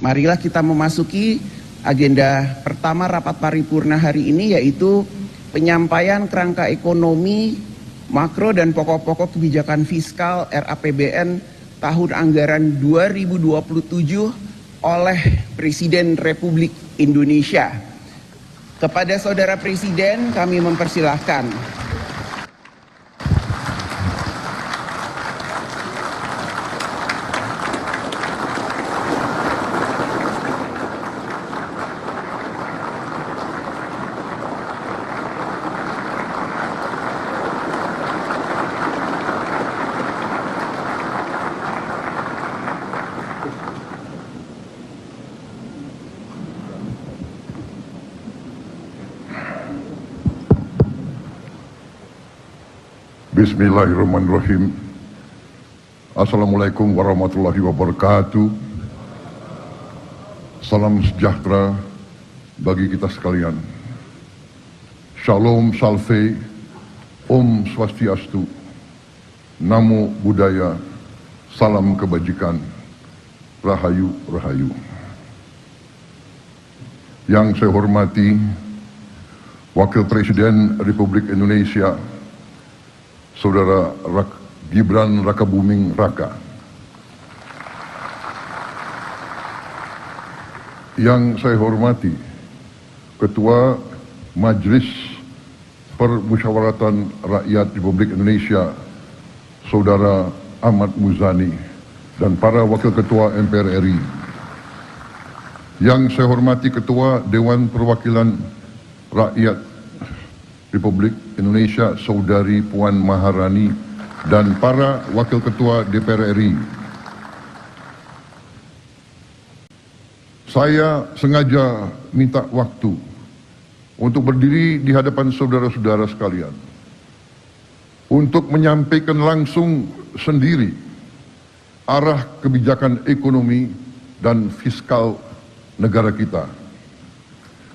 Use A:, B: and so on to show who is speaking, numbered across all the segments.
A: Marilah kita memasuki agenda pertama rapat paripurna hari ini, yaitu penyampaian kerangka ekonomi, makro dan pokok-pokok kebijakan fiskal RAPBN tahun anggaran 2027 oleh Presiden Republik Indonesia. Kepada Saudara Presiden kami mempersilahkan.
B: Bismillahirrahmanirrahim. Assalamualaikum warahmatullahi wabarakatuh. Salam sejahtera bagi kita sekalian. Shalom Salve, Om Swastiastu, Namo Buddhaya, Salam Kebajikan, Rahayu Rahayu. Yang saya hormati Wakil Presiden Republik Indonesia Saudara Gibran Rakabuming Raka, yang saya hormati Ketua Majelis Permusyawaratan Rakyat Republik Indonesia Saudara Ahmad Muzani, dan para Wakil Ketua MPR RI, yang saya hormati Ketua Dewan Perwakilan Rakyat Republik Indonesia Saudari Puan Maharani, dan para Wakil Ketua DPR RI. Saya sengaja minta waktu untuk berdiri di hadapan saudara-saudara sekalian untuk menyampaikan langsung sendiri arah kebijakan ekonomi dan fiskal negara kita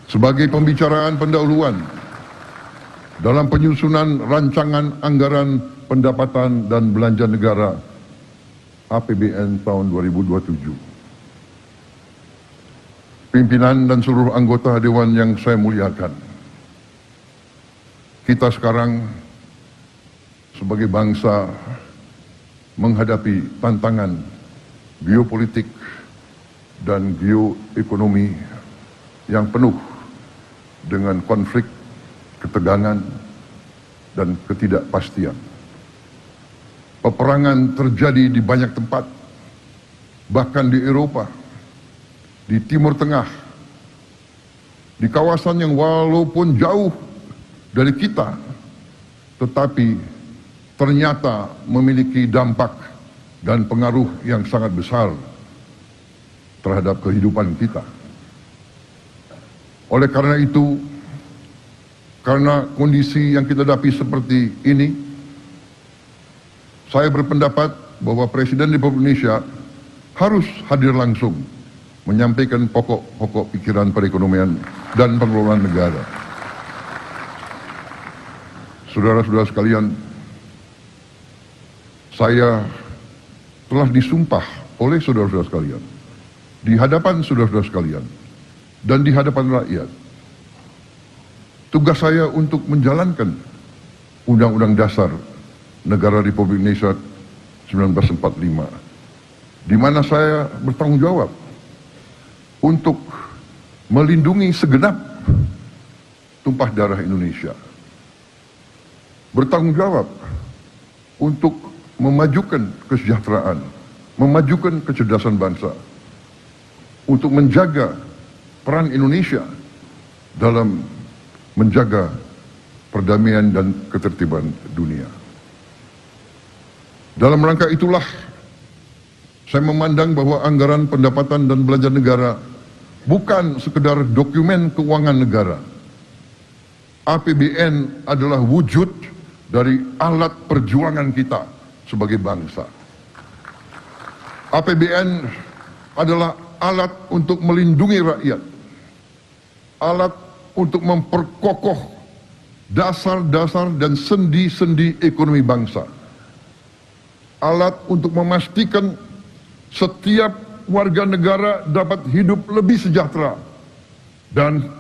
B: sebagai pembicaraan pendahuluan dalam penyusunan rancangan anggaran pendapatan dan belanja negara APBN tahun 2027. Pimpinan dan seluruh anggota Dewan yang saya muliakan, kita sekarang sebagai bangsa menghadapi tantangan geopolitik dan geoekonomi yang penuh dengan konflik, ketegangan, dan ketidakpastian. Peperangan terjadi di banyak tempat, bahkan di Eropa, di Timur Tengah, di kawasan yang walaupun jauh dari kita, tetapi ternyata memiliki dampak dan pengaruh yang sangat besar terhadap kehidupan kita. Oleh karena itu, karena kondisi yang kita hadapi seperti ini, saya berpendapat bahwa Presiden Republik Indonesia harus hadir langsung menyampaikan pokok-pokok pikiran perekonomian dan pengelolaan negara. Saudara-saudara sekalian, saya telah disumpah oleh saudara-saudara sekalian, di hadapan saudara-saudara sekalian, dan di hadapan rakyat, tugas saya untuk menjalankan Undang-Undang Dasar Negara Republik Indonesia 1945, di mana saya bertanggung jawab untuk melindungi segenap tumpah darah Indonesia, bertanggung jawab untuk memajukan kesejahteraan, memajukan kecerdasan bangsa, untuk menjaga peran Indonesia dalam menjaga perdamaian dan ketertiban dunia. Dalam rangka itulah saya memandang bahwa anggaran pendapatan dan belanja negara bukan sekedar dokumen keuangan negara. APBN adalah wujud dari alat perjuangan kita sebagai bangsa. APBN adalah alat untuk melindungi rakyat, alat untuk memperkokoh dasar-dasar dan sendi-sendi ekonomi bangsa, alat untuk memastikan setiap warga negara dapat hidup lebih sejahtera dan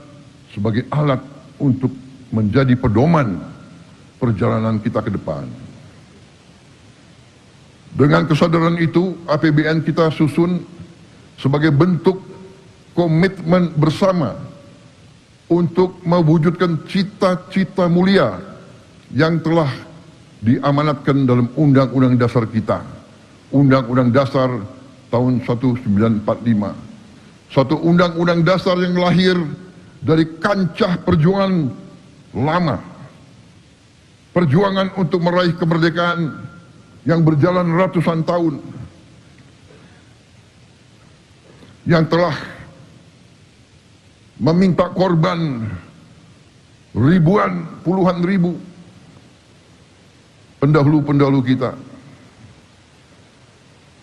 B: sebagai alat untuk menjadi pedoman perjalanan kita ke depan. Dengan kesadaran itu, APBN kita susun sebagai bentuk komitmen bersama untuk mewujudkan cita-cita mulia yang telah diamanatkan dalam Undang-Undang Dasar kita, Undang-Undang Dasar tahun 1945. Suatu Undang-Undang Dasar yang lahir dari kancah perjuangan lama, perjuangan untuk meraih kemerdekaan yang berjalan ratusan tahun, yang telah meminta korban ribuan, puluhan ribu pendahulu-pendahulu kita,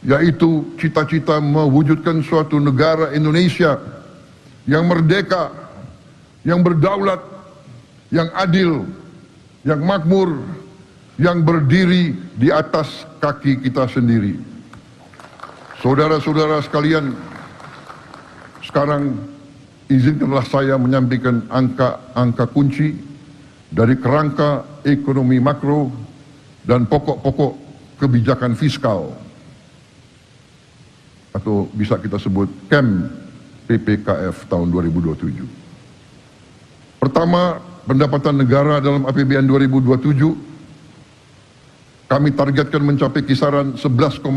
B: yaitu cita-cita mewujudkan suatu negara Indonesia yang merdeka, yang berdaulat, yang adil, yang makmur, yang berdiri di atas kaki kita sendiri. Saudara-saudara sekalian, sekarang izinkanlah saya menyampaikan angka-angka kunci dari kerangka ekonomi makro dan pokok-pokok kebijakan fiskal, atau bisa kita sebut KEM PPKF tahun 2027. Pertama, pendapatan negara dalam APBN 2027 kami targetkan mencapai kisaran 11,82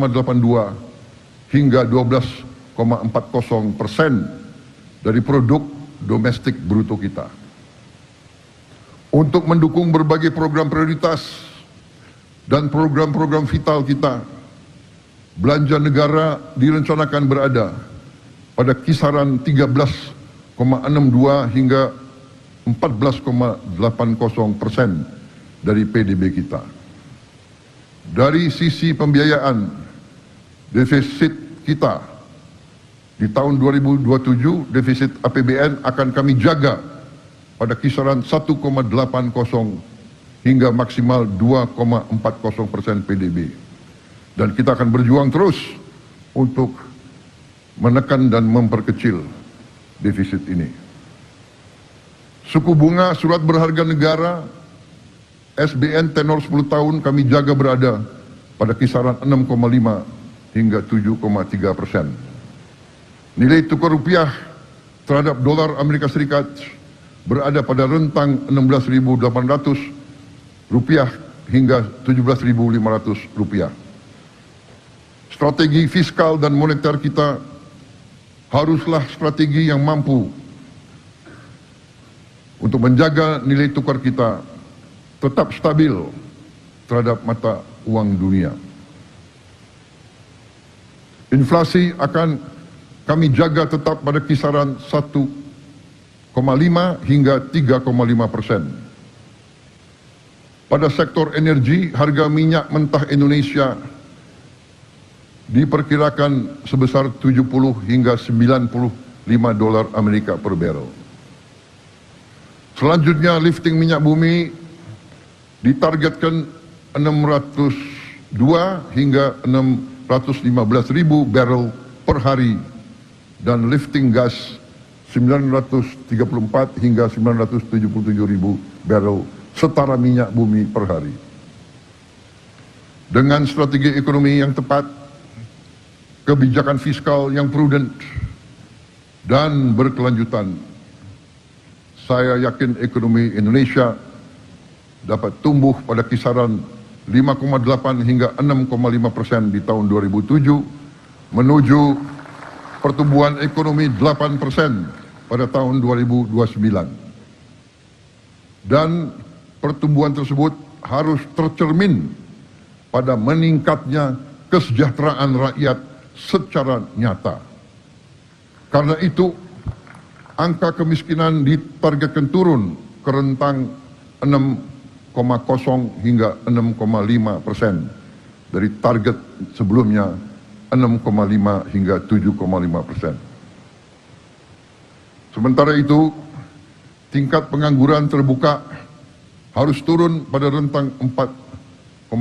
B: hingga 12,40% dari produk domestik bruto kita. Untuk mendukung berbagai program prioritas dan program-program vital kita, belanja negara direncanakan berada pada kisaran 13,62 hingga 14,80% dari PDB kita. Dari sisi pembiayaan, defisit kita di tahun 2027, defisit APBN akan kami jaga pada kisaran 1,80 hingga maksimal 2,40% PDB. Dan kita akan berjuang terus untuk menekan dan memperkecil defisit ini. Suku bunga surat berharga negara SBN tenor 10 tahun kami jaga berada pada kisaran 6,5 hingga 7,3%. Nilai tukar rupiah terhadap dolar Amerika Serikat berada pada rentang 16.800 rupiah hingga 17.500 rupiah. Strategi fiskal dan moneter kita haruslah strategi yang mampu untuk menjaga nilai tukar kita tetap stabil terhadap mata uang dunia. Inflasi akan kami jaga tetap pada kisaran 1,5 hingga 3,5%. Pada sektor energi, harga minyak mentah Indonesia diperkirakan sebesar 70 hingga 95 dolar Amerika per barrel. Selanjutnya, lifting minyak bumi ditargetkan 602 hingga 615 ribu barrel per hari, dan lifting gas 934 hingga 977 ribu barrel setara minyak bumi per hari. Dengan strategi ekonomi yang tepat, kebijakan fiskal yang prudent dan berkelanjutan, saya yakin ekonomi Indonesia dapat tumbuh pada kisaran 5,8 hingga 6,5% di tahun 2007, menuju pertumbuhan ekonomi 8% pada tahun 2029. Dan pertumbuhan tersebut harus tercermin pada meningkatnya kesejahteraan rakyat secara nyata. Karena itu, angka kemiskinan ditargetkan turun ke rentang 6,0 hingga 6,5% dari target sebelumnya 6,5 hingga 7,5%. Sementara itu, tingkat pengangguran terbuka harus turun pada rentang 4,30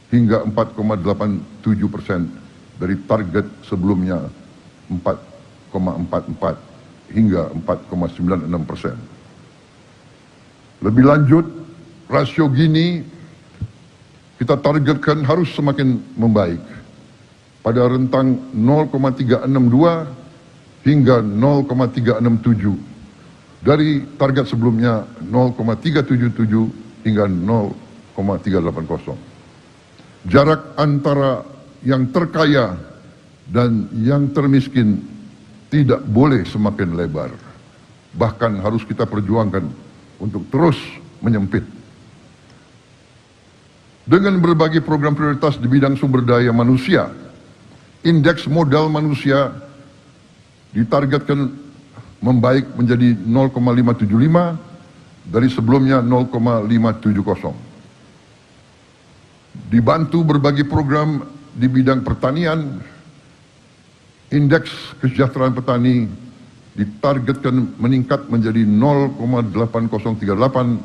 B: hingga 4,87% dari target sebelumnya 4,44 hingga 4,96%. Lebih lanjut, rasio Gini kita targetkan harus semakin membaik pada rentang 0,362 hingga 0,367 dari target sebelumnya 0,377 hingga 0,380. Jarak antara yang terkaya dan yang termiskin tidak boleh semakin lebar. Bahkan harus kita perjuangkan untuk terus menyempit. Dengan berbagai program prioritas di bidang sumber daya manusia, indeks modal manusia ditargetkan membaik menjadi 0,575 dari sebelumnya 0,570. Dibantu berbagai program di bidang pertanian, indeks kesejahteraan petani ditargetkan meningkat menjadi 0,8038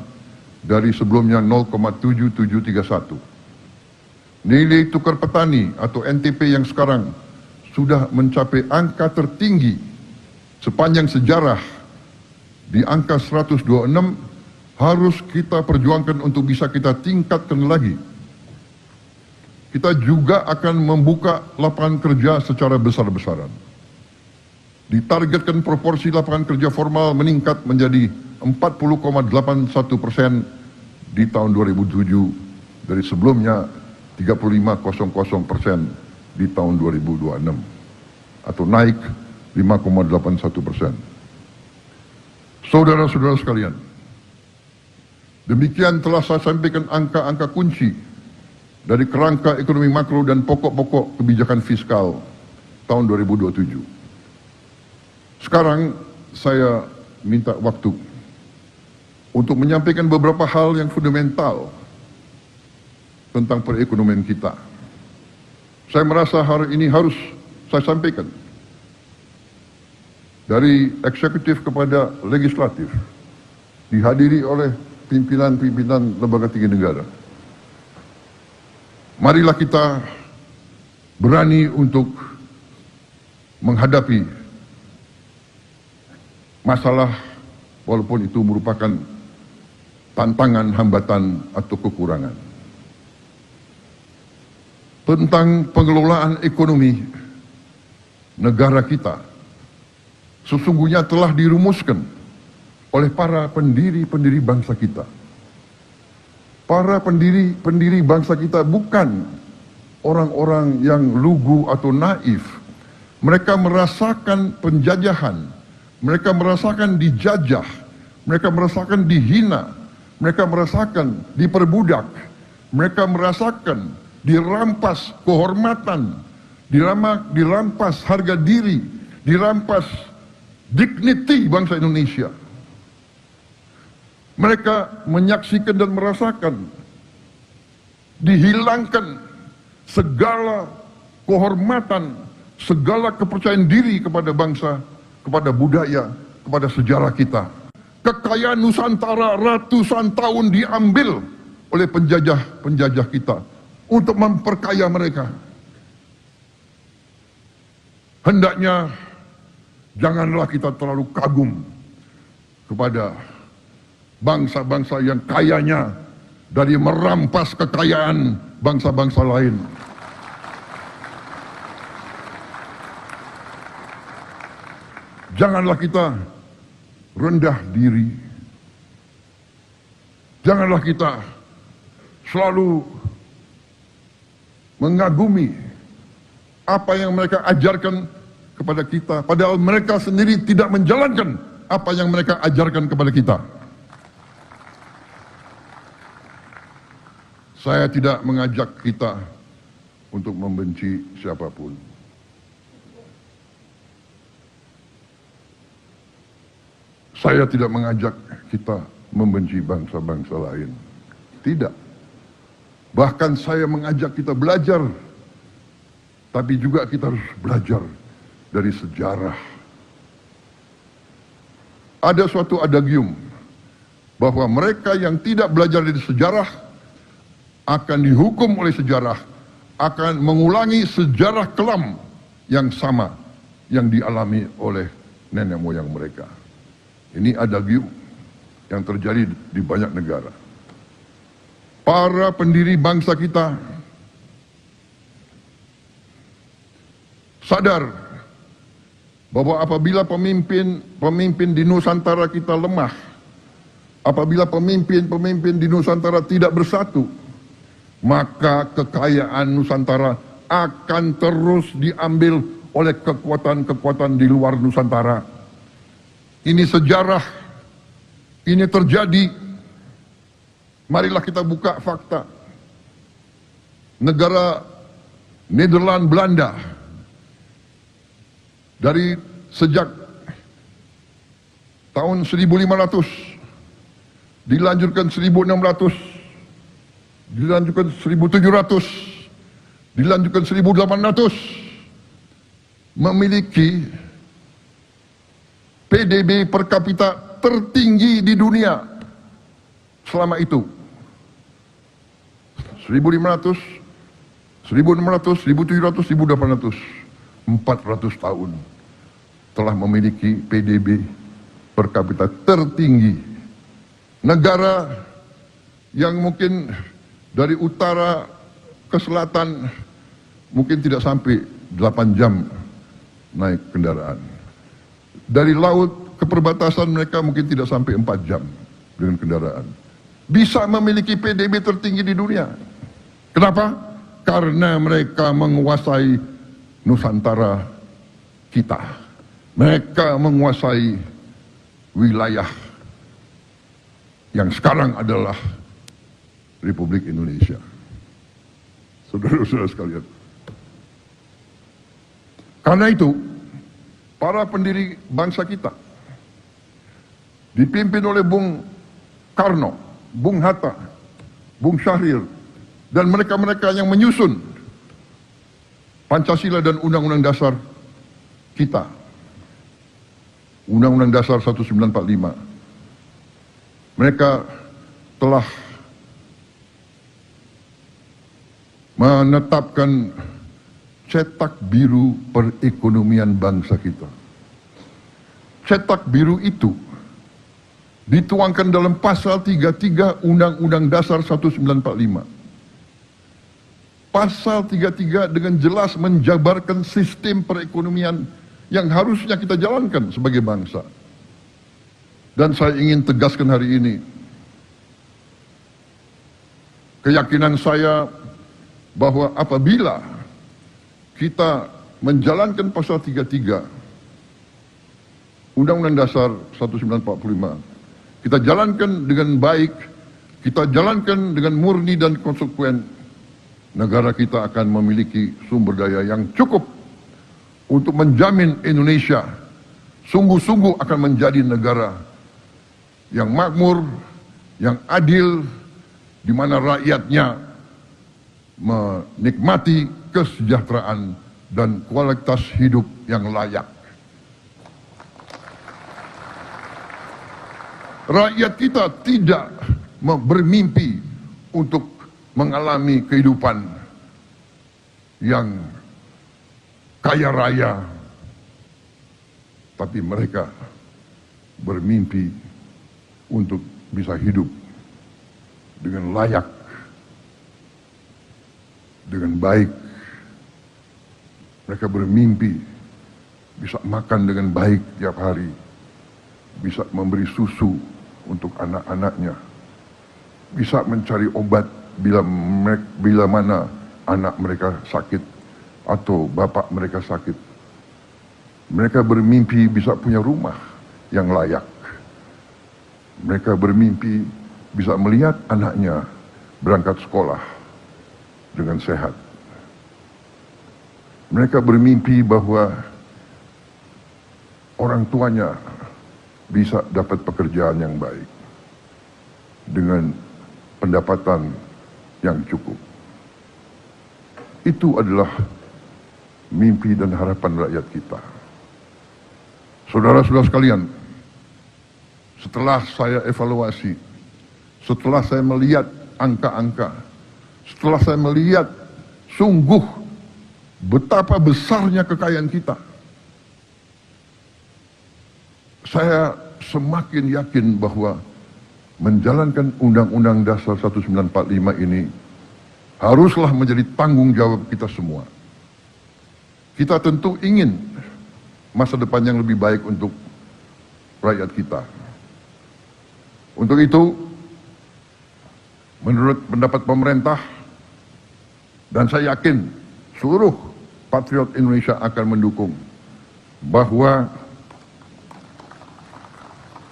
B: dari sebelumnya 0,7731. Nilai tukar petani atau NTP yang sekarang sudah mencapai angka tertinggi sepanjang sejarah di angka 126, harus kita perjuangkan untuk bisa kita tingkatkan lagi. Kita juga akan membuka lapangan kerja secara besar-besaran. Ditargetkan proporsi lapangan kerja formal meningkat menjadi 40,81% di tahun 2007 dari sebelumnya 35,00% di tahun 2026 atau naik 5,81%. Saudara-saudara sekalian, demikian telah saya sampaikan angka-angka kunci dari kerangka ekonomi makro dan pokok-pokok kebijakan fiskal tahun 2027. Sekarang saya minta waktu untuk menyampaikan beberapa hal yang fundamental tentang perekonomian kita. Saya merasa hari ini harus saya sampaikan dari eksekutif kepada legislatif, dihadiri oleh pimpinan-pimpinan lembaga tinggi negara. Marilah kita berani untuk menghadapi masalah walaupun itu merupakan tantangan, hambatan, atau kekurangan. Tentang pengelolaan ekonomi negara kita, sesungguhnya telah dirumuskan oleh para pendiri-pendiri bangsa kita. Para pendiri bangsa kita bukan orang-orang yang lugu atau naif. Mereka merasakan penjajahan, mereka merasakan dijajah, mereka merasakan dihina, mereka merasakan diperbudak, mereka merasakan dirampas kehormatan, dirampas harga diri, dirampas dignity bangsa Indonesia. Mereka menyaksikan dan merasakan dihilangkan segala kehormatan, segala kepercayaan diri kepada bangsa, kepada budaya, kepada sejarah kita. Kekayaan Nusantara ratusan tahun diambil oleh penjajah-penjajah kita untuk memperkaya mereka. Hendaknya janganlah kita terlalu kagum kepada bangsa-bangsa yang kayanya dari merampas kekayaan bangsa-bangsa lain. Janganlah kita rendah diri. Janganlah kita selalu mengagumi apa yang mereka ajarkan kepada kita, padahal mereka sendiri tidak menjalankan apa yang mereka ajarkan kepada kita. Saya tidak mengajak kita untuk membenci siapapun. Saya tidak mengajak kita membenci bangsa-bangsa lain. Tidak. Bahkan saya mengajak kita belajar. Tapi juga kita harus belajar dari sejarah. Ada suatu adagium bahwa mereka yang tidak belajar dari sejarah akan dihukum oleh sejarah, akan mengulangi sejarah kelam yang sama yang dialami oleh nenek moyang mereka. Ini adagium yang terjadi di banyak negara. Para pendiri bangsa kita sadar bahwa apabila pemimpin di Nusantara kita lemah, apabila pemimpin di Nusantara tidak bersatu, maka kekayaan Nusantara akan terus diambil oleh kekuatan-kekuatan di luar Nusantara. Ini sejarah, ini terjadi. Marilah kita buka fakta. Negara Nederland Belanda dari sejak tahun 1500 dilanjutkan 1600, dilanjutkan 1700, dilanjutkan 1800, memiliki PDB per kapita tertinggi di dunia selama itu. 1500, 1600, 1700, 1800, 400 tahun telah memiliki PDB per kapita tertinggi. Negara yang mungkin dari utara ke selatan mungkin tidak sampai 8 jam naik kendaraan. Dari laut ke perbatasan mereka mungkin tidak sampai 4 jam dengan kendaraan. Bisa memiliki PDB tertinggi di dunia. Kenapa? Karena mereka menguasai Nusantara kita. Mereka menguasai wilayah yang sekarang adalah Republik Indonesia. Saudara-saudara sekalian. Karena itu, para pendiri bangsa kita dipimpin oleh Bung Karno, Bung Hatta, Bung Syahrir, dan mereka-mereka yang menyusun Pancasila dan Undang-Undang Dasar kita. Undang-Undang Dasar 1945. Mereka telah menetapkan cetak biru perekonomian bangsa kita. Cetak biru itu dituangkan dalam pasal 33 Undang-Undang Dasar 1945. Pasal 33 dengan jelas menjabarkan sistem perekonomian yang harusnya kita jalankan sebagai bangsa. Dan saya ingin tegaskan hari ini, keyakinan saya bahwa apabila kita menjalankan pasal 33 Undang-Undang Dasar 1945, kita jalankan dengan baik, kita jalankan dengan murni dan konsekuen, negara kita akan memiliki sumber daya yang cukup untuk menjamin Indonesia sungguh-sungguh akan menjadi negara yang makmur, yang adil, di mana rakyatnya menikmati kesejahteraan dan kualitas hidup yang layak. Rakyat kita tidak bermimpi untuk mengalami kehidupan yang kaya raya, tapi mereka bermimpi untuk bisa hidup dengan layak, dengan baik. Mereka bermimpi bisa makan dengan baik tiap hari, bisa memberi susu untuk anak-anaknya, bisa mencari obat bila mana anak mereka sakit atau bapak mereka sakit. Mereka bermimpi bisa punya rumah yang layak. Mereka bermimpi bisa melihat anaknya berangkat sekolah dengan sehat. Mereka bermimpi bahwa orang tuanya bisa dapat pekerjaan yang baik dengan pendapatan yang cukup. Itu adalah mimpi dan harapan rakyat kita. Saudara-saudara sekalian, setelah saya evaluasi, setelah saya melihat angka-angka, setelah saya melihat sungguh betapa besarnya kekayaan kita. Saya semakin yakin bahwa menjalankan Undang-Undang Dasar 1945 ini haruslah menjadi tanggung jawab kita semua. Kita tentu ingin masa depan yang lebih baik untuk rakyat kita. Untuk itu, menurut pendapat pemerintah, dan saya yakin seluruh patriot Indonesia akan mendukung, bahwa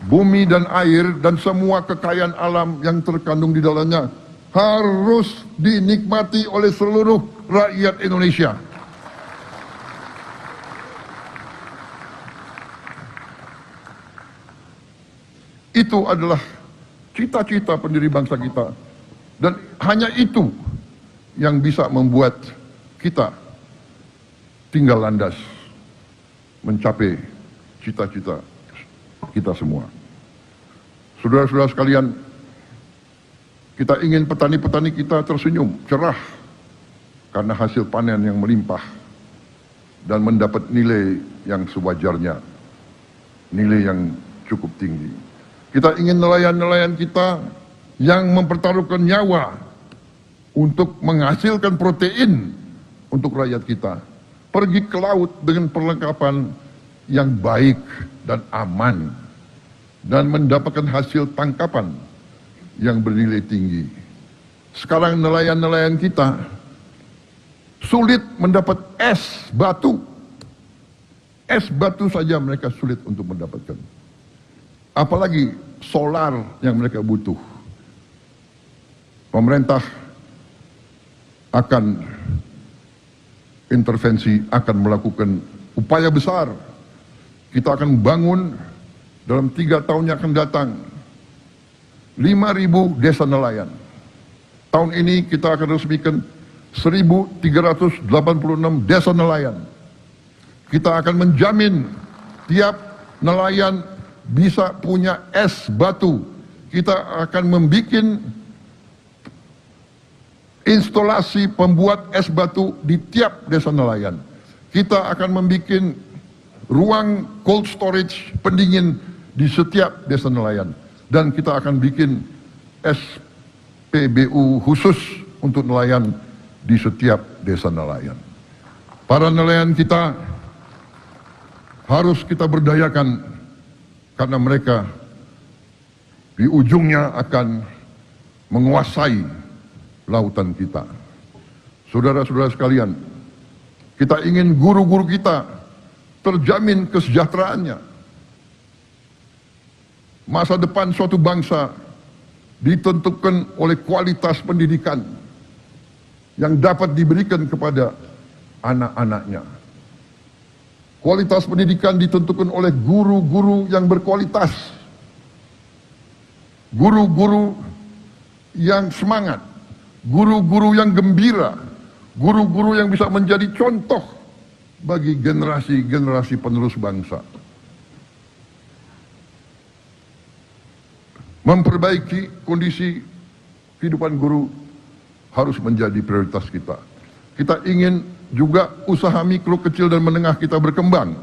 B: bumi dan air dan semua kekayaan alam yang terkandung di dalamnya harus dinikmati oleh seluruh rakyat Indonesia. Itu adalah cita-cita pendiri bangsa kita, dan hanya itu yang bisa membuat kita tinggal landas mencapai cita-cita kita semua. Saudara-saudara sekalian, kita ingin petani-petani kita tersenyum, cerah karena hasil panen yang melimpah dan mendapat nilai yang sewajarnya, nilai yang cukup tinggi. Kita ingin nelayan-nelayan kita yang mempertaruhkan nyawa untuk menghasilkan protein untuk rakyat kita, pergi ke laut dengan perlengkapan yang baik dan aman, dan mendapatkan hasil tangkapan yang bernilai tinggi. Sekarang nelayan-nelayan kita sulit mendapat es batu. Es batu saja mereka sulit untuk mendapatkan. Apalagi solar yang mereka butuh. Pemerintah akan intervensi, akan melakukan upaya besar. Kita akan bangun dalam 3 tahun yang akan datang 5.000 desa nelayan. Tahun ini kita akan resmikan 1.386 desa nelayan. Kita akan menjamin tiap nelayan bisa punya es batu. Kita akan membuat instalasi pembuat es batu di tiap desa nelayan. Kita akan membuat ruang cold storage pendingin di setiap desa nelayan. Dan kita akan bikin SPBU khusus untuk nelayan di setiap desa nelayan. Para nelayan kita harus kita berdayakan, karena mereka di ujungnya akan menguasai lautan kita. Saudara-saudara sekalian, kita ingin guru-guru kita terjamin kesejahteraannya. Masa depan suatu bangsa ditentukan oleh kualitas pendidikan yang dapat diberikan kepada anak-anaknya. Kualitas pendidikan ditentukan oleh guru-guru yang berkualitas, guru-guru yang semangat, guru-guru yang gembira, guru-guru yang bisa menjadi contoh bagi generasi-generasi penerus bangsa. Memperbaiki kondisi kehidupan guru harus menjadi prioritas kita. Kita ingin juga usaha mikro, kecil, dan menengah kita berkembang,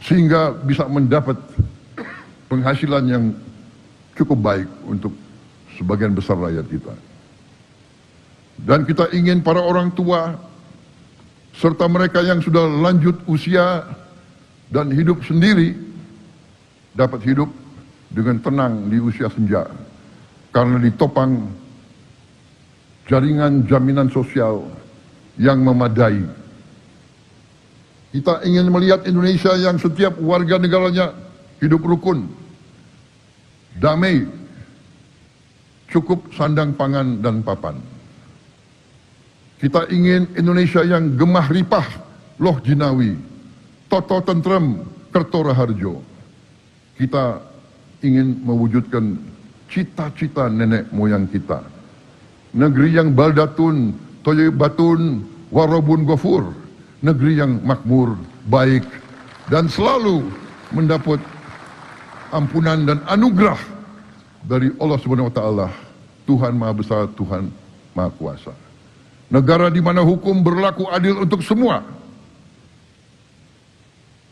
B: sehingga bisa mendapat penghasilan yang cukup baik untuk sebagian besar rakyat kita. Dan kita ingin para orang tua serta mereka yang sudah lanjut usia dan hidup sendiri dapat hidup dengan tenang di usia senja, karena ditopang jaringan jaminan sosial yang memadai. Kita ingin melihat Indonesia yang setiap warga negaranya hidup rukun, damai, cukup sandang pangan dan papan. Kita ingin Indonesia yang gemah ripah, loh jinawi, toto tentrem, kerto raharjo. Kita ingin mewujudkan cita-cita nenek moyang kita. Negeri yang baldatun, toyebatun, warobun gofur. Negeri yang makmur, baik, dan selalu mendapat ampunan dan anugerah dari Allah Subhanahu wa Ta'ala, Tuhan Maha Besar, Tuhan Maha Kuasa. Negara di mana hukum berlaku adil untuk semua,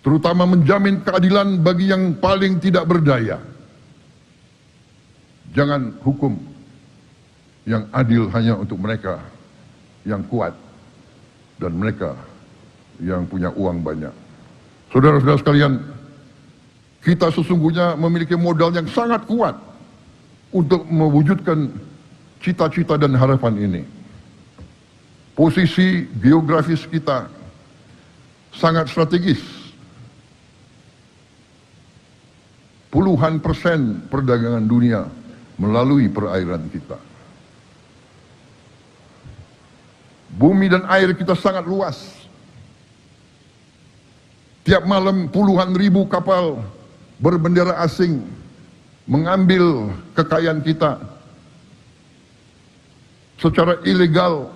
B: terutama menjamin keadilan bagi yang paling tidak berdaya. Jangan hukum yang adil hanya untuk mereka yang kuat dan mereka yang punya uang banyak. Saudara-saudara sekalian, kita sesungguhnya memiliki modal yang sangat kuat untuk mewujudkan cita-cita dan harapan ini. Posisi geografis kita sangat strategis. Puluhan persen perdagangan dunia melalui perairan kita. Bumi dan air kita sangat luas. Tiap malam puluhan ribu kapal berbendera asing mengambil kekayaan kita secara ilegal,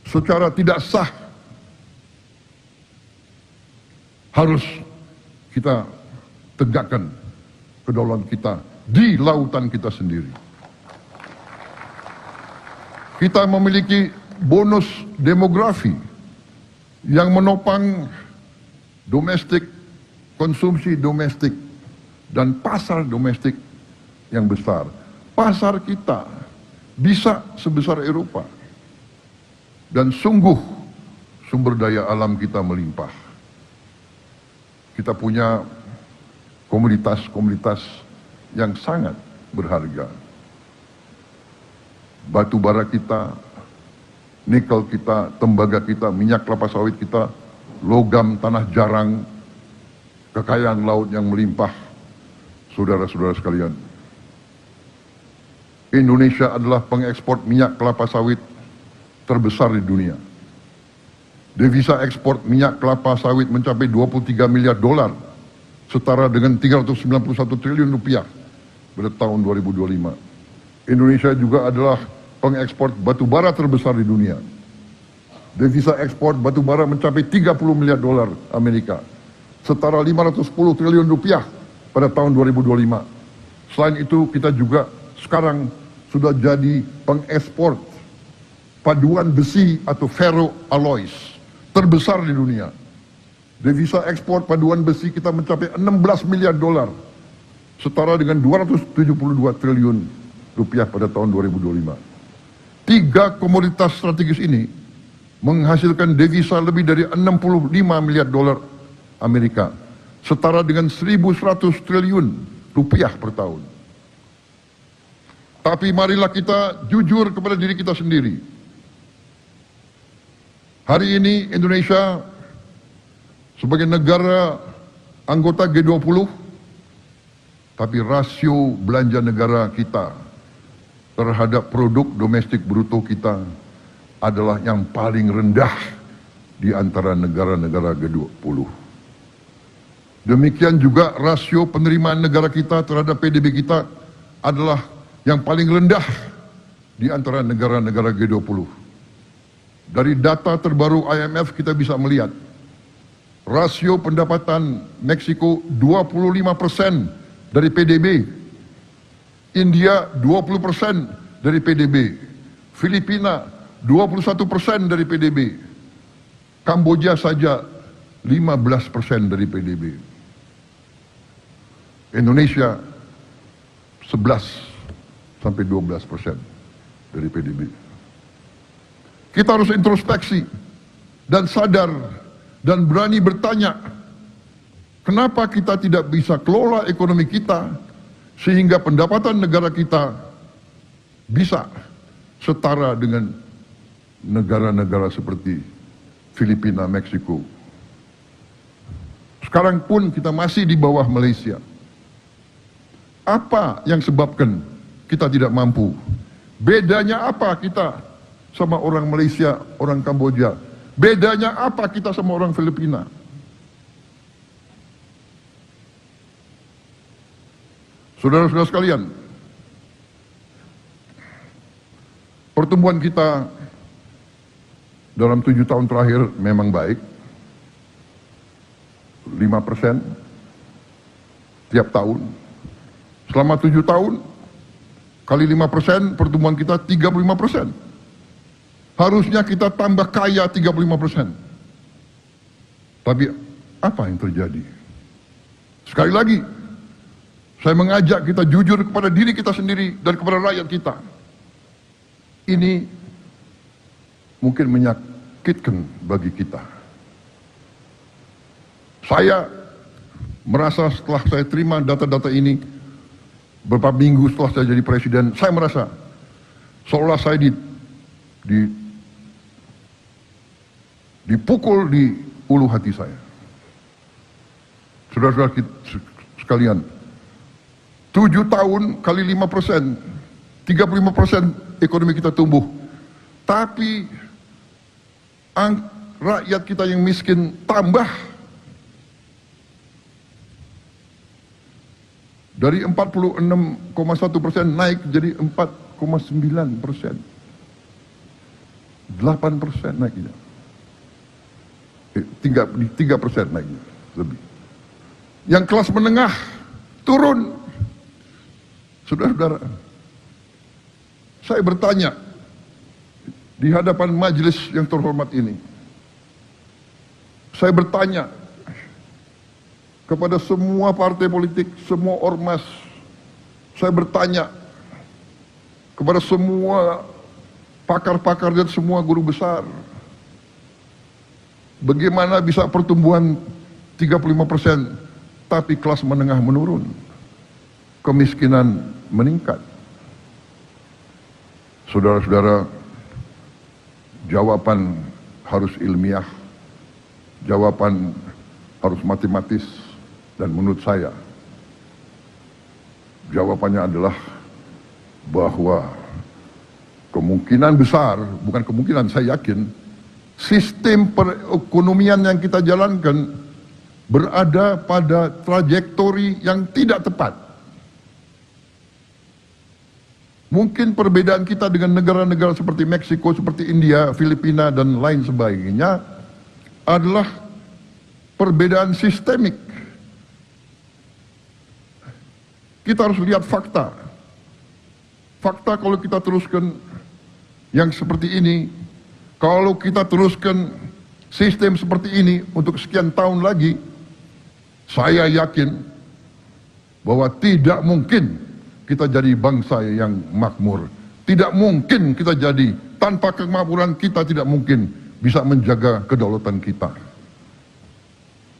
B: secara tidak sah. Harus kita tegakkan kedaulatan kita di lautan kita sendiri. Kita memiliki bonus demografi yang menopang domestik, konsumsi domestik, dan pasar domestik yang besar. Pasar kita bisa sebesar Eropa. Dan sungguh sumber daya alam kita melimpah. Kita punya komunitas-komunitas yang sangat berharga. Batu bara kita, nikel kita, tembaga kita, minyak kelapa sawit kita, logam tanah jarang, kekayaan laut yang melimpah. Saudara-saudara sekalian, Indonesia adalah pengekspor minyak kelapa sawit terbesar di dunia. Devisa ekspor minyak kelapa sawit mencapai 23 miliar dolar, setara dengan 391 triliun rupiah pada tahun 2025. Indonesia juga adalah pengekspor batu bara terbesar di dunia. Devisa ekspor batu bara mencapai 30 miliar dolar Amerika, setara 510 triliun rupiah pada tahun 2025. Selain itu, kita juga sekarang sudah jadi pengekspor paduan besi atau ferroalloys terbesar di dunia. Devisa ekspor paduan besi kita mencapai 16 miliar dolar, setara dengan 272 triliun rupiah pada tahun 2025. Tiga komoditas strategis ini menghasilkan devisa lebih dari 65 miliar dolar Amerika, setara dengan 1.100 triliun rupiah per tahun. Tapi marilah kita jujur kepada diri kita sendiri. Hari ini Indonesia sebagai negara anggota G20, tapi rasio belanja negara kita terhadap produk domestik bruto kita adalah yang paling rendah di antara negara-negara G20. Demikian juga rasio penerimaan negara kita terhadap PDB kita adalah yang paling rendah di antara negara-negara G20. Dari data terbaru IMF kita bisa melihat rasio pendapatan Meksiko 25% dari PDB, India 20% dari PDB, Filipina 21% dari PDB, Kamboja saja 15% dari PDB. Indonesia 11 sampai 12% dari PDB. Kita harus introspeksi dan sadar dan berani bertanya, kenapa kita tidak bisa kelola ekonomi kita sehingga pendapatan negara kita bisa setara dengan negara-negara seperti Filipina, Meksiko. Sekarang pun kita masih di bawah Malaysia. Apa yang sebabkan kita tidak mampu? Bedanya apa kita sama orang Malaysia, orang Kamboja? Bedanya apa kita sama orang Filipina? Saudara-saudara sekalian, pertumbuhan kita dalam 7 tahun terakhir memang baik, 5% tiap tahun. Selama 7 tahun, kali 5%, pertumbuhan kita 35%. Harusnya kita tambah kaya 35%. Tapi apa yang terjadi? Sekali lagi, saya mengajak kita jujur kepada diri kita sendiri dan kepada rakyat kita. Ini mungkin menyakitkan bagi kita. Saya merasa setelah saya terima data-data ini, beberapa minggu setelah saya jadi presiden, saya merasa seolah saya dipukul di ulu hati saya. Saudara-saudara sekalian, 7 tahun kali 5%, 35% ekonomi kita tumbuh. Tapi rakyat kita yang miskin tambah. Dari 46,1% naik jadi 4,9%. 8% naiknya. 3% naiknya lebih. Yang kelas menengah turun. Saudara-saudara, saya bertanya di hadapan majelis yang terhormat ini. Saya bertanya kepada semua partai politik, semua ormas. Saya bertanya kepada semua pakar-pakar dan semua guru besar. Bagaimana bisa pertumbuhan 35% tapi kelas menengah menurun, kemiskinan meningkat? Saudara-saudara, jawaban harus ilmiah, jawaban harus matematis, dan menurut saya jawabannya adalah bahwa kemungkinan besar, bukan kemungkinan, saya yakin sistem perekonomian yang kita jalankan berada pada trajektori yang tidak tepat. Mungkin perbedaan kita dengan negara-negara seperti Meksiko, seperti India, Filipina, dan lain sebagainya adalah perbedaan sistemik. Kita harus lihat fakta. Fakta kalau kita teruskan yang seperti ini, kalau kita teruskan sistem seperti ini untuk sekian tahun lagi, saya yakin bahwa tidak mungkin kita jadi bangsa yang makmur. Tidak mungkin kita jadi, tanpa kemakmuran kita tidak mungkin bisa menjaga kedaulatan kita.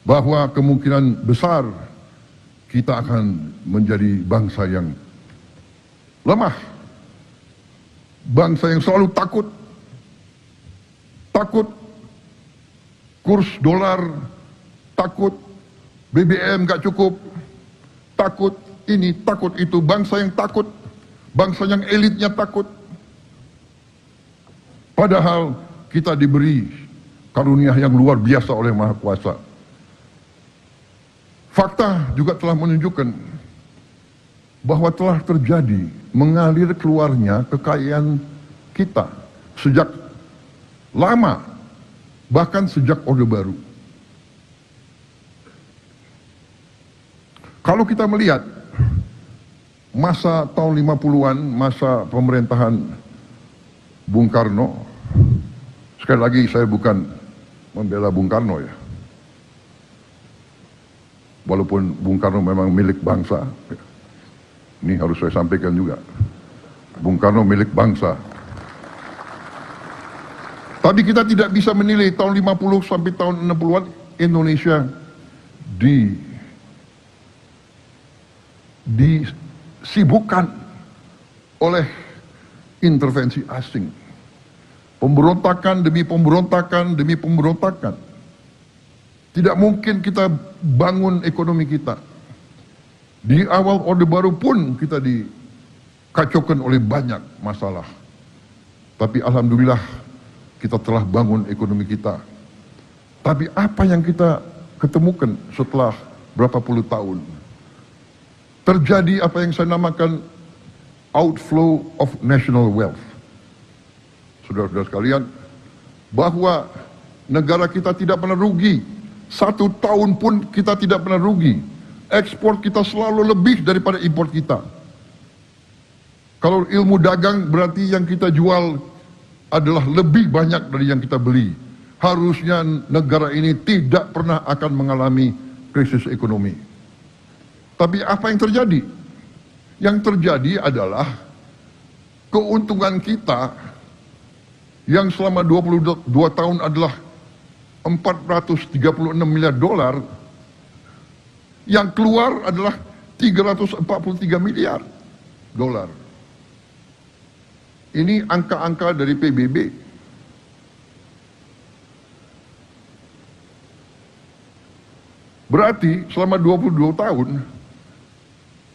B: Bahwa kemungkinan besar kita akan menjadi bangsa yang lemah. Bangsa yang selalu takut. Takut kurs dolar, takut BBM gak cukup, takut ini, takut itu. Bangsa yang takut, bangsa yang elitnya takut. Padahal kita diberi karunia yang luar biasa oleh Maha Kuasa. Fakta juga telah menunjukkan bahwa telah terjadi mengalir keluarnya kekayaan kita sejak lama, bahkan sejak Orde Baru. Kalau kita melihat masa tahun 50-an, masa pemerintahan Bung Karno, sekali lagi saya bukan membela Bung Karno ya. Walaupun Bung Karno memang milik bangsa, ini harus saya sampaikan juga. Bung Karno milik bangsa. Tapi kita tidak bisa menilai tahun 50 sampai tahun 60-an Indonesia disibukkan oleh intervensi asing. Pemberontakan demi pemberontakan demi pemberontakan. Tidak mungkin kita bangun ekonomi kita. Di awal Orde Baru pun kita dikacaukan oleh banyak masalah. Tapi alhamdulillah kita telah bangun ekonomi kita. Tapi apa yang kita ketemukan setelah berapa puluh tahun? Terjadi apa yang saya namakan outflow of national wealth. Saudara-saudara sekalian, bahwa negara kita tidak pernah rugi. 1 tahun pun kita tidak pernah rugi. Ekspor kita selalu lebih daripada impor kita. Kalau ilmu dagang berarti yang kita jual adalah lebih banyak dari yang kita beli. Harusnya negara ini tidak pernah akan mengalami krisis ekonomi. Tapi apa yang terjadi? Yang terjadi adalah keuntungan kita yang selama 22 tahun adalah 436 miliar dolar, yang keluar adalah 343 miliar dolar. Ini angka-angka dari PBB. Berarti selama 22 tahun,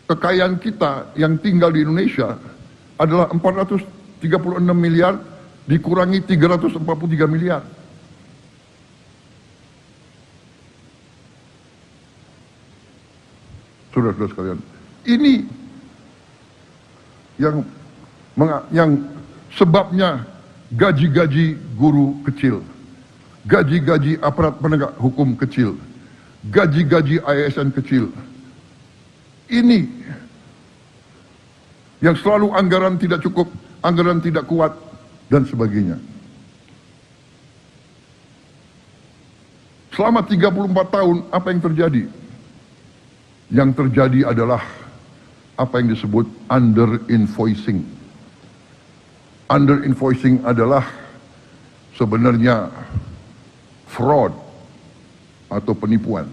B: kekayaan kita yang tinggal di Indonesia adalah 436 miliar dikurangi 343 miliar. Saudara-saudara sekalian, ini yang sebabnya gaji-gaji guru kecil, gaji-gaji aparat penegak hukum kecil, gaji-gaji ASN kecil. Ini yang selalu anggaran tidak cukup, anggaran tidak kuat, dan sebagainya. Selama 34 tahun, apa yang terjadi? Yang terjadi adalah apa yang disebut under-invoicing. Under-invoicing adalah sebenarnya fraud atau penipuan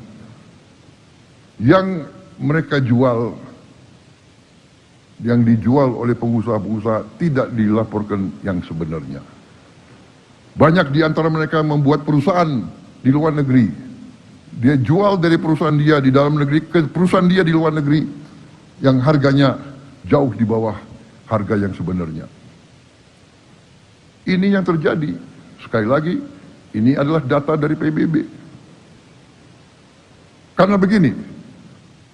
B: yang mereka jual, yang dijual oleh pengusaha-pengusaha tidak dilaporkan yang sebenarnya. Banyak di antara mereka membuat perusahaan di luar negeri. Dia jual dari perusahaan dia di dalam negeri ke perusahaan dia di luar negeri yang harganya jauh di bawah harga yang sebenarnya. Ini yang terjadi. Sekali lagi, ini adalah data dari PBB. Karena begini,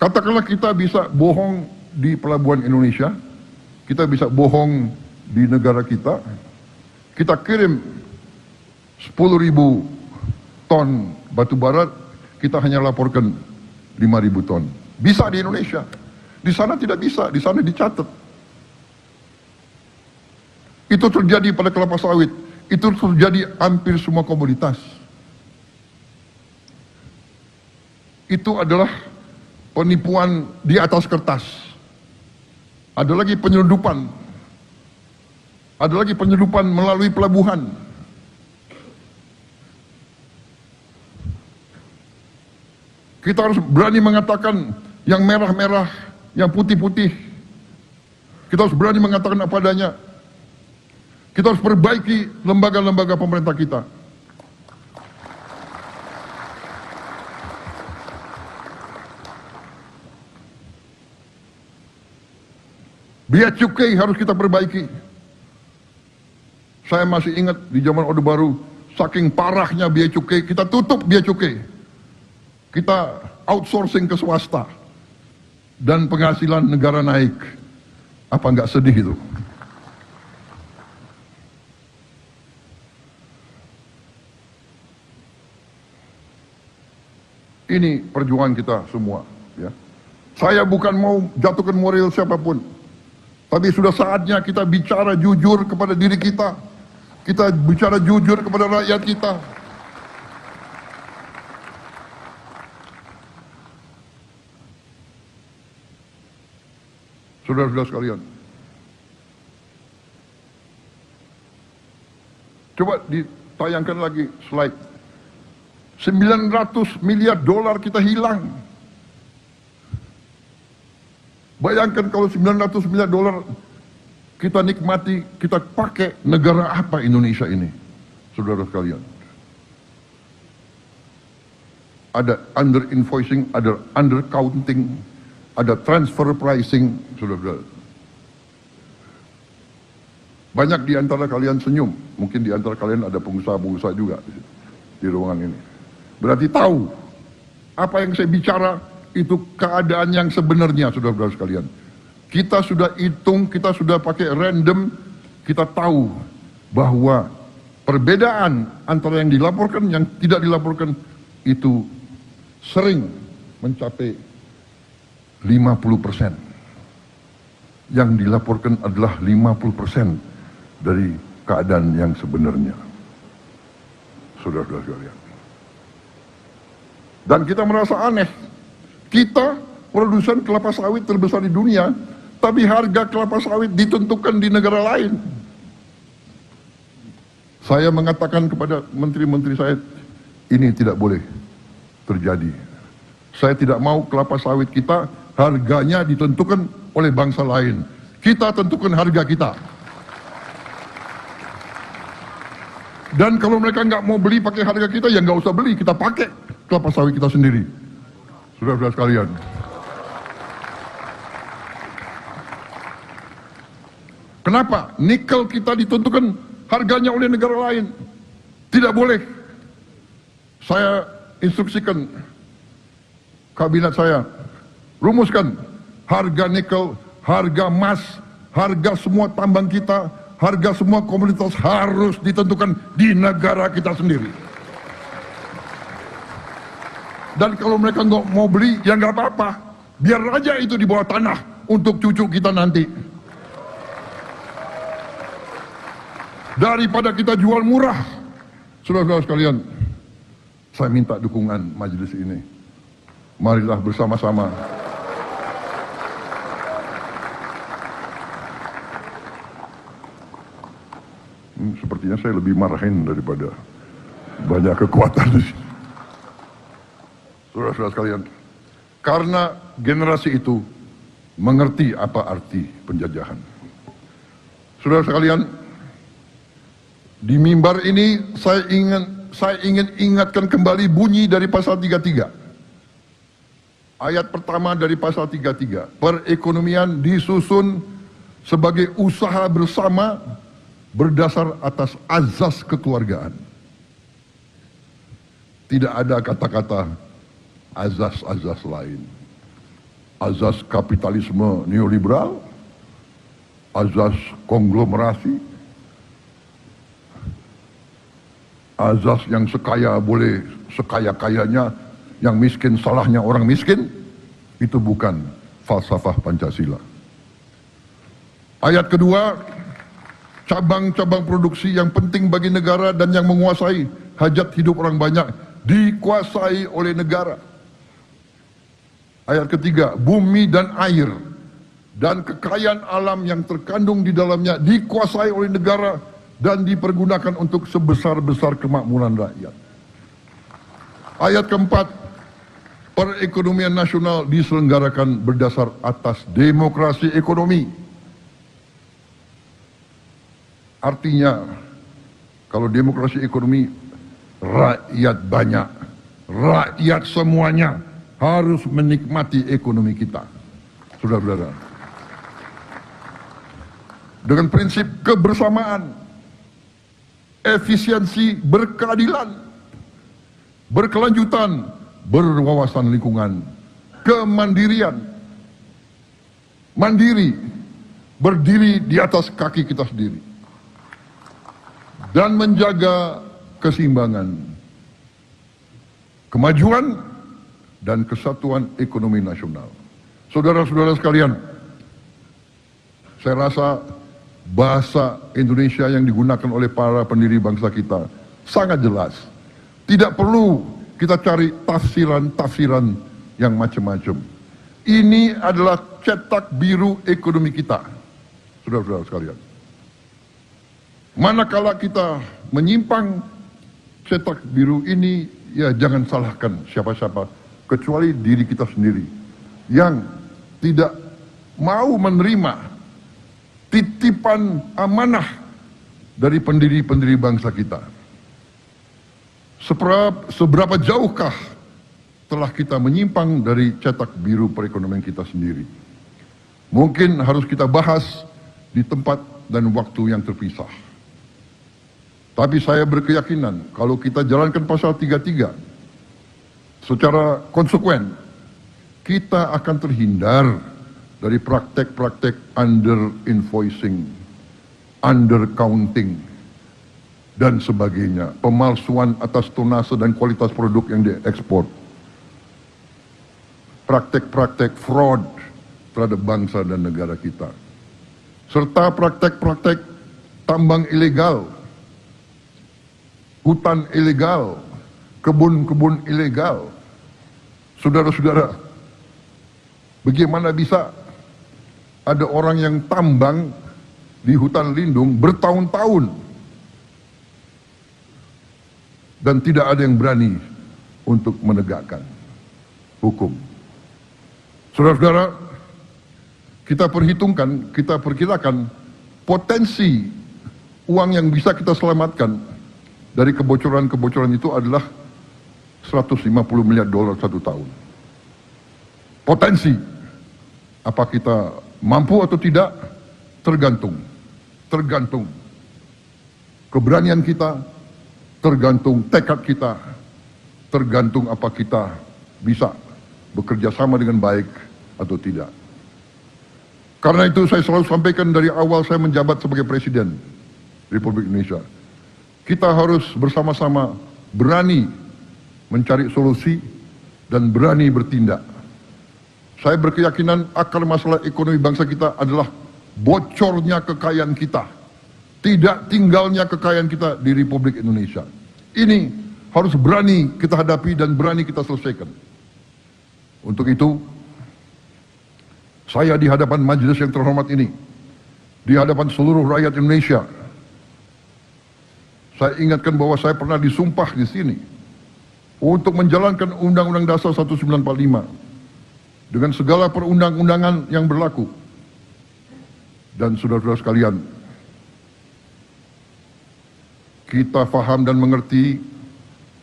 B: katakanlah kita bisa bohong di pelabuhan Indonesia, kita bisa bohong di negara kita kirim 10.000 ton batu bara, kita hanya laporkan 5.000 ton. Bisa di Indonesia, di sana tidak bisa, di sana dicatat. Itu terjadi pada kelapa sawit, itu terjadi hampir semua komoditas. Itu adalah penipuan di atas kertas. Ada lagi penyeludupan. Ada lagi penyeludupan melalui pelabuhan. Kita harus berani mengatakan yang merah-merah, yang putih-putih. Kita harus berani mengatakan apa adanya. Kita harus perbaiki lembaga-lembaga pemerintah kita. Biaya cukai harus kita perbaiki. Saya masih ingat di zaman Orde Baru, saking parahnya biaya cukai, kita tutup biaya cukai. Kita outsourcing ke swasta. Dan penghasilan negara naik. Apa nggak sedih itu? Ini perjuangan kita semua. Ya. Saya bukan mau jatuhkan moral siapapun. Tapi sudah saatnya kita bicara jujur kepada diri kita. Kita bicara jujur kepada rakyat kita. Saudara-saudara sekalian. Coba ditayangkan lagi slide. 900 miliar dolar kita hilang. Bayangkan kalau 900 miliar dolar kita nikmati, kita pakai, negara apa Indonesia ini? Saudara sekalian. Ada under invoicing, ada under counting, ada transfer pricing, saudara. Banyak di antara kalian senyum, mungkin di antara kalian ada pengusaha-pengusaha juga di ruangan ini. Berarti tahu apa yang saya bicara itu keadaan yang sebenarnya, saudara-saudara sekalian. Kita sudah hitung, kita sudah pakai random, kita tahu bahwa perbedaan antara yang dilaporkan, yang tidak dilaporkan itu sering mencapai 50%. Yang dilaporkan adalah 50% dari keadaan yang sebenarnya. Saudara-saudara sekalian. Dan kita merasa aneh. Kita produsen kelapa sawit terbesar di dunia, tapi harga kelapa sawit ditentukan di negara lain. Saya mengatakan kepada menteri-menteri saya, ini tidak boleh terjadi. Saya tidak mau kelapa sawit kita harganya ditentukan oleh bangsa lain. Kita tentukan harga kita. Dan kalau mereka nggak mau beli pakai harga kita, ya nggak usah beli, kita pakai kelapa sawit kita sendiri. Saudara-saudara sekalian. Kenapa? Nikel kita ditentukan harganya oleh negara lain. Tidak boleh. Saya instruksikan kabinet saya, rumuskan harga nikel, harga emas, harga semua tambang kita, harga semua komoditas harus ditentukan di negara kita sendiri. Dan kalau mereka nggak mau beli, ya nggak apa-apa. Biar aja itu di bawah tanah untuk cucu kita nanti. Daripada kita jual murah. Saudara-saudara sekalian, saya minta dukungan majelis ini. Marilah bersama-sama sepertinya saya lebih marahin daripada banyak kekuatan di sini. Saudara-saudara sekalian, karena generasi itu mengerti apa arti penjajahan. Saudara sekalian, di mimbar ini saya ingin ingatkan kembali bunyi dari pasal 33. Ayat pertama dari pasal 33. Perekonomian disusun sebagai usaha bersama berdasar atas azas kekeluargaan. Tidak ada kata-kata azas-azas lain. Azas kapitalisme neoliberal, azas konglomerasi, azas yang sekaya boleh sekaya-kayanya, yang miskin salahnya orang miskin. Itu bukan falsafah Pancasila. Ayat kedua, cabang-cabang produksi yang penting bagi negara dan yang menguasai hajat hidup orang banyak dikuasai oleh negara. Ayat ketiga, bumi dan air dan kekayaan alam yang terkandung di dalamnya dikuasai oleh negara dan dipergunakan untuk sebesar-besar kemakmuran rakyat. Ayat keempat, perekonomian nasional diselenggarakan berdasar atas demokrasi ekonomi. Artinya, kalau demokrasi ekonomi, rakyat banyak, rakyat semuanya harus menikmati ekonomi kita. Saudara-saudara, dengan prinsip kebersamaan, efisiensi, berkeadilan, berkelanjutan, berwawasan lingkungan, kemandirian, mandiri, berdiri di atas kaki kita sendiri, dan menjaga keseimbangan, kemajuan, dan kesatuan ekonomi nasional. Saudara-saudara sekalian, saya rasa bahasa Indonesia yang digunakan oleh para pendiri bangsa kita sangat jelas. Tidak perlu kita cari tafsiran-tafsiran yang macam-macam. Ini adalah cetak biru ekonomi kita, saudara-saudara sekalian. Manakala kita menyimpang cetak biru ini, ya jangan salahkan siapa-siapa, kecuali diri kita sendiri yang tidak mau menerima titipan amanah dari pendiri-pendiri bangsa kita. Seberapa jauhkah telah kita menyimpang dari cetak biru perekonomian kita sendiri? Mungkin harus kita bahas di tempat dan waktu yang terpisah. Tapi saya berkeyakinan kalau kita jalankan pasal 33 secara konsekuen, kita akan terhindar dari praktek-praktek under invoicing, under counting, dan sebagainya, pemalsuan atas tonase dan kualitas produk yang diekspor, praktek-praktek fraud terhadap bangsa dan negara kita, serta praktek-praktek tambang ilegal, hutan ilegal, kebun-kebun ilegal. Saudara-saudara, bagaimana bisa ada orang yang tambang di hutan lindung bertahun-tahun dan tidak ada yang berani untuk menegakkan hukum. Saudara-saudara, kita perhitungkan, kita perkirakan potensi uang yang bisa kita selamatkan dari kebocoran-kebocoran itu adalah 150 miliar dolar satu tahun. Potensi, apa kita mampu atau tidak, tergantung keberanian kita, tergantung tekad kita, tergantung apa kita bisa bekerja sama dengan baik atau tidak. Karena itu saya selalu sampaikan dari awal saya menjabat sebagai Presiden Republik Indonesia, kita harus bersama-sama berani mencari solusi dan berani bertindak. Saya berkeyakinan akar masalah ekonomi bangsa kita adalah bocornya kekayaan kita, tidak tinggalnya kekayaan kita di Republik Indonesia. Ini harus berani kita hadapi dan berani kita selesaikan. Untuk itu, saya di hadapan majelis yang terhormat ini, di hadapan seluruh rakyat Indonesia, saya ingatkan bahwa saya pernah disumpah di sini untuk menjalankan Undang-Undang Dasar 1945 dengan segala perundang-undangan yang berlaku. Dan saudara-saudara sekalian, kita faham dan mengerti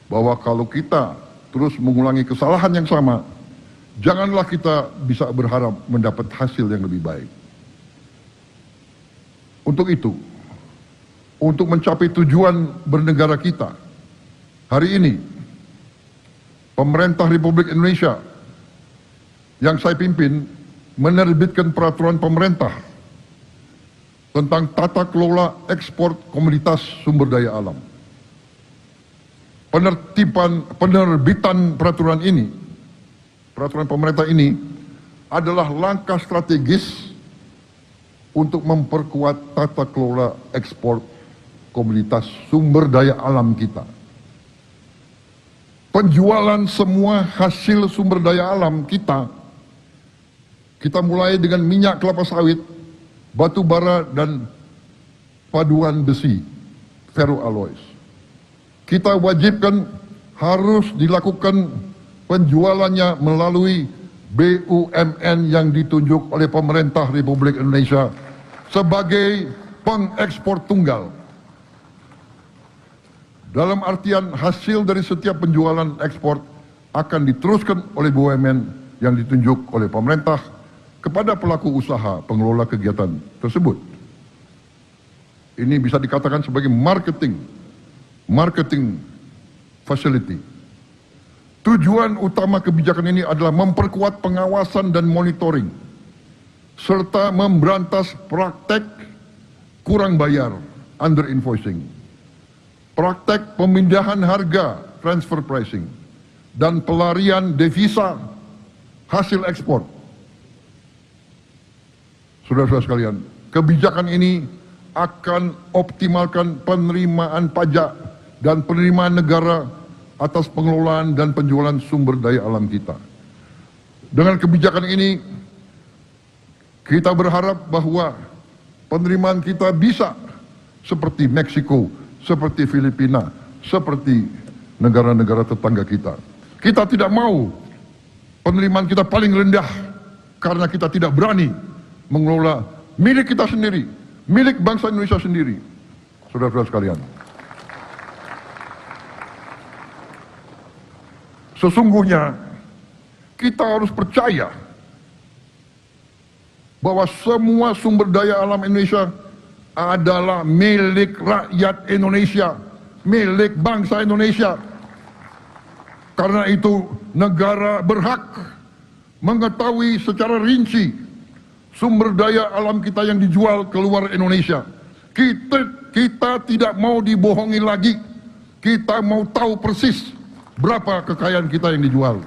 B: bahwa kalau kita terus mengulangi kesalahan yang sama, janganlah kita bisa berharap mendapat hasil yang lebih baik. Untuk itu, untuk mencapai tujuan bernegara kita, hari ini pemerintah Republik Indonesia yang saya pimpin menerbitkan peraturan pemerintah tentang tata kelola ekspor komoditas sumber daya alam. Penerbitan peraturan pemerintah ini adalah langkah strategis untuk memperkuat tata kelola ekspor komoditas sumber daya alam kita. Penjualan semua hasil sumber daya alam kita mulai dengan minyak kelapa sawit, batu bara, dan paduan besi, ferroalloys. Kita wajibkan harus dilakukan penjualannya melalui BUMN yang ditunjuk oleh pemerintah Republik Indonesia sebagai pengekspor tunggal. Dalam artian hasil dari setiap penjualan ekspor akan diteruskan oleh BUMN yang ditunjuk oleh pemerintah kepada pelaku usaha pengelola kegiatan tersebut. Ini bisa dikatakan sebagai marketing facility. Tujuan utama kebijakan ini adalah memperkuat pengawasan dan monitoring, serta memberantas praktek kurang bayar, under invoicing, praktek pemindahan harga, transfer pricing, dan pelarian devisa hasil ekspor. Saudara-saudara sekalian, kebijakan ini akan optimalkan penerimaan pajak dan penerimaan negara atas pengelolaan dan penjualan sumber daya alam kita. Dengan kebijakan ini, kita berharap bahwa penerimaan kita bisa seperti Meksiko, seperti Filipina, seperti negara-negara tetangga kita. Kita tidak mau penerimaan kita paling rendah karena kita tidak berani mengelola milik kita sendiri, milik bangsa Indonesia sendiri. Saudara-saudara sekalian, sesungguhnya kita harus percaya bahwa semua sumber daya alam Indonesia adalah milik rakyat Indonesia, milik bangsa Indonesia. Karena itu negara berhak mengetahui secara rinci sumber daya alam kita yang dijual keluar Indonesia. Kita tidak mau dibohongi lagi. Kita mau tahu persis berapa kekayaan kita yang dijual.